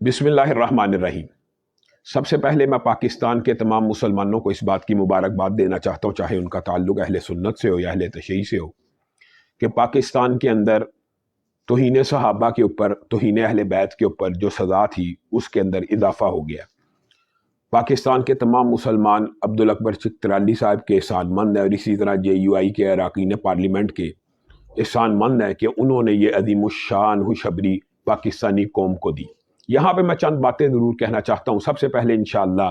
بسم اللہ الرحمن الرحیم۔ سب سے پہلے میں پاکستان کے تمام مسلمانوں کو اس بات کی مبارکباد دینا چاہتا ہوں، چاہے ان کا تعلق اہل سنت سے ہو یا اہل تشیع سے ہو، کہ پاکستان کے اندر توہین صحابہ کے اوپر، توہین اہل بیت کے اوپر جو سزا تھی اس کے اندر اضافہ ہو گیا۔ پاکستان کے تمام مسلمان عبدالاکبر چترالی صاحب کے احسان مند ہیں، اور اسی طرح JUI کے اراکین پارلیمنٹ کے احسان مند ہیں کہ انہوں نے یہ عظیم الشان خوشخبری پاکستانی قوم کو دی۔ یہاں پہ میں چند باتیں ضرور کہنا چاہتا ہوں۔ سب سے پہلے انشاءاللہ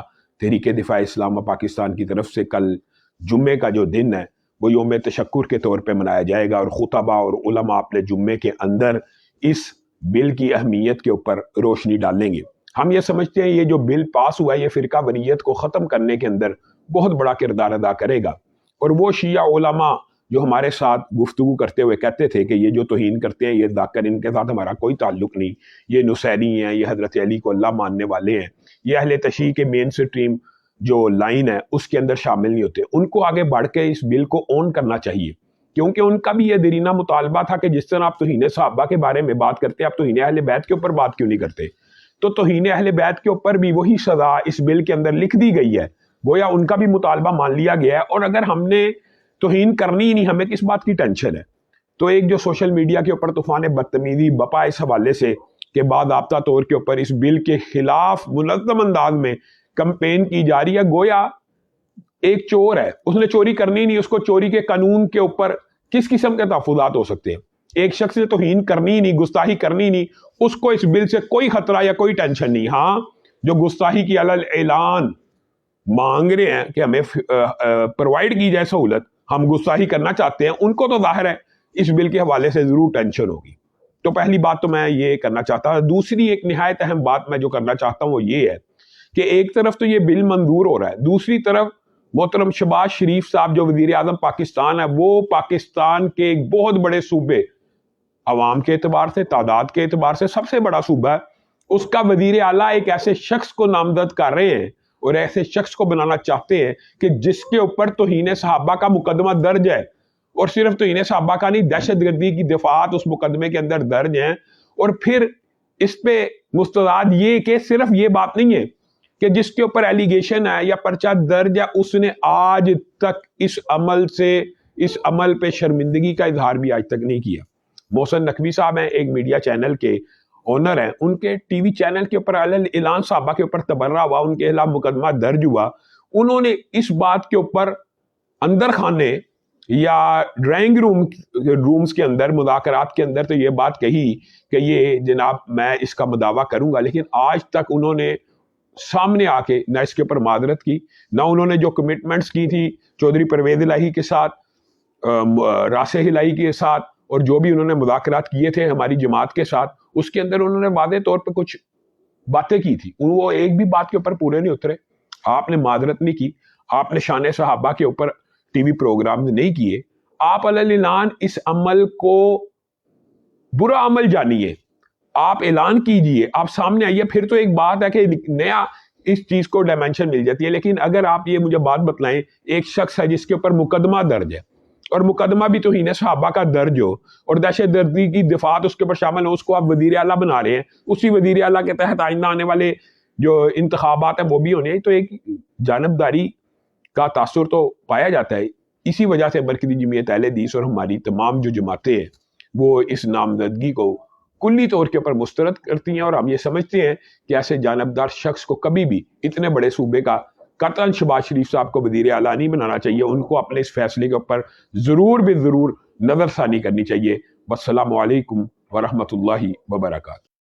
تحریک دفاع اسلام و پاکستان کی طرف سے کل جمعے کا جو دن ہے وہ یوم تشکر کے طور پہ منایا جائے گا، اور خطبہ اور علماء اپنے جمعے کے اندر اس بل کی اہمیت کے اوپر روشنی ڈالیں گے۔ ہم یہ سمجھتے ہیں یہ جو بل پاس ہوا ہے یہ فرقہ واریت کو ختم کرنے کے اندر بہت بڑا کردار ادا کرے گا، اور وہ شیعہ علماء جو ہمارے ساتھ گفتگو کرتے ہوئے کہتے تھے کہ یہ جو توہین کرتے ہیں یہ ذاکر، ان کے ساتھ ہمارا کوئی تعلق نہیں، یہ نصیری ہیں، یہ حضرت علی کو اللہ ماننے والے ہیں، یہ اہل تشیع کے مین سٹریم جو لائن ہے اس کے اندر شامل نہیں ہوتے، ان کو آگے بڑھ کے اس بل کو اون کرنا چاہیے، کیونکہ ان کا بھی یہ دیرینہ مطالبہ تھا کہ جس طرح آپ توہین صحابہ کے بارے میں بات کرتے ہیں آپ توہین اہل بیت کے اوپر بات کیوں نہیں کرتے؟ تو توہین اہل بیت کے اوپر بھی وہی سزا اس بل کے اندر لکھ دی گئی ہے، گویا ان کا بھی مطالبہ مان لیا گیا ہے، اور اگر ہم نے توہین کرنی ہی نہیں، ہمیں کس بات کی ٹینشن ہے؟ تو ایک جو سوشل میڈیا کے اوپر طوفان بدتمیزی بپا اس حوالے سے کہ باضابطہ طور کے اوپر اس بل کے خلاف منظم انداز میں کمپین کی جا رہی ہے، گویا ایک چور ہے، اس نے چوری کرنی نہیں، اس کو چوری کے قانون کے اوپر کس قسم کے تحفظات ہو سکتے ہیں؟ ایک شخص نے توہین کرنی ہی نہیں، گستاخی کرنی ہی نہیں، اس کو اس بل سے کوئی خطرہ یا کوئی ٹینشن نہیں۔ ہاں، جو گستاخی کی علی اعلان مانگ رہے ہیں کہ ہمیں پرووائڈ کی جائے سہولت، ہم گستاخی کرنا چاہتے ہیں، ان کو تو ظاہر ہے اس بل کے حوالے سے ضرور ٹینشن ہوگی۔ تو پہلی بات تو میں یہ کرنا چاہتا ہوں۔ دوسری ایک نہایت اہم بات میں جو کرنا چاہتا ہوں وہ یہ ہے کہ ایک طرف تو یہ بل منظور ہو رہا ہے، دوسری طرف محترم شہباز شریف صاحب جو وزیر اعظم پاکستان ہے، وہ پاکستان کے ایک بہت بڑے صوبے، عوام کے اعتبار سے، تعداد کے اعتبار سے سب سے بڑا صوبہ ہے، اس کا وزیر اعلیٰ ایک ایسے شخص کو نامزد کر رہے ہیں اور ایسے شخص کو بنانا چاہتے ہیں کہ جس کے اوپر توہین صحابہ کا مقدمہ درج ہے، اور صرف توہین صحابہ کا نہیں، دہشت گردی کی دفعات اس مقدمے کے اندر درج ہیں، اور پھر اس پہ مستند یہ کہ صرف یہ بات نہیں ہے کہ جس کے اوپر ایلیگیشن ہے یا پرچہ درج ہے اس نے آج تک اس عمل پہ شرمندگی کا اظہار بھی آج تک نہیں کیا۔ محسن نقوی صاحب ہیں، ایک میڈیا چینل کے اونر ہیں، ان کے ٹی وی چینل کے اوپر اعلان صحابہ کے اوپر تبرہ ہوا، ان کے خلاف مقدمہ درج ہوا، انہوں نے اس بات کے اوپر اندر خانے یا ڈرائنگ رومز کے اندر، مذاکرات کے اندر تو یہ بات کہی کہ یہ جناب میں اس کا مداوع کروں گا، لیکن آج تک انہوں نے سامنے آ کے نہ اس کے اوپر معذرت کی، نہ انہوں نے جو کمٹمنٹس کی تھی چودھری پرویز الہی کے ساتھ، راسخ الہی کے ساتھ، اور جو بھی انہوں نے مذاکرات کیے تھے ہماری جماعت کے ساتھ، اس کے اندر انہوں نے واضح طور پہ کچھ باتیں کی تھی، وہ ایک بھی بات کے اوپر پورے نہیں اترے۔ آپ نے معذرت نہیں کی، آپ نے شان صحابہ کے اوپر ٹی وی پروگرام نہیں کیے، آپ علیہ اعلان اس عمل کو برا عمل جانیے، آپ اعلان کیجئے، آپ سامنے آئیے، پھر تو ایک بات ہے کہ نیا اس چیز کو ڈائمنشن مل جاتی ہے، لیکن اگر آپ یہ مجھے بات بتلائیں، ایک شخص ہے جس کے اوپر مقدمہ درج ہے، اور مقدمہ بھی توہین صحابہ کا درج ہو، اور دہشت گردی کی دفعات اس کے اوپر شامل ہو، اس کو آپ وزیر اعلیٰ بنا رہے ہیں، اسی وزیر اعلیٰ کے تحت آئندہ آنے والے جو انتخابات ہیں وہ بھی ہونے ہیں، تو ایک جانبداری کا تاثر تو پایا جاتا ہے۔ اسی وجہ سے مرکزی جمعیت اہل حدیث اور ہماری تمام جو جماعتیں ہیں وہ اس نامزدگی کو کلی طور کے اوپر مسترد کرتی ہیں، اور ہم یہ سمجھتے ہیں کہ ایسے جانبدار شخص کو کبھی بھی اتنے بڑے صوبے کا قطعاً شہباز شریف صاحب کو وزیر اعلیٰ نہیں بنانا چاہیے، ان کو اپنے اس فیصلے کے اوپر ضرور نظر ثانی کرنی چاہیے۔ والسلام علیکم ورحمۃ اللہ وبرکاتہ۔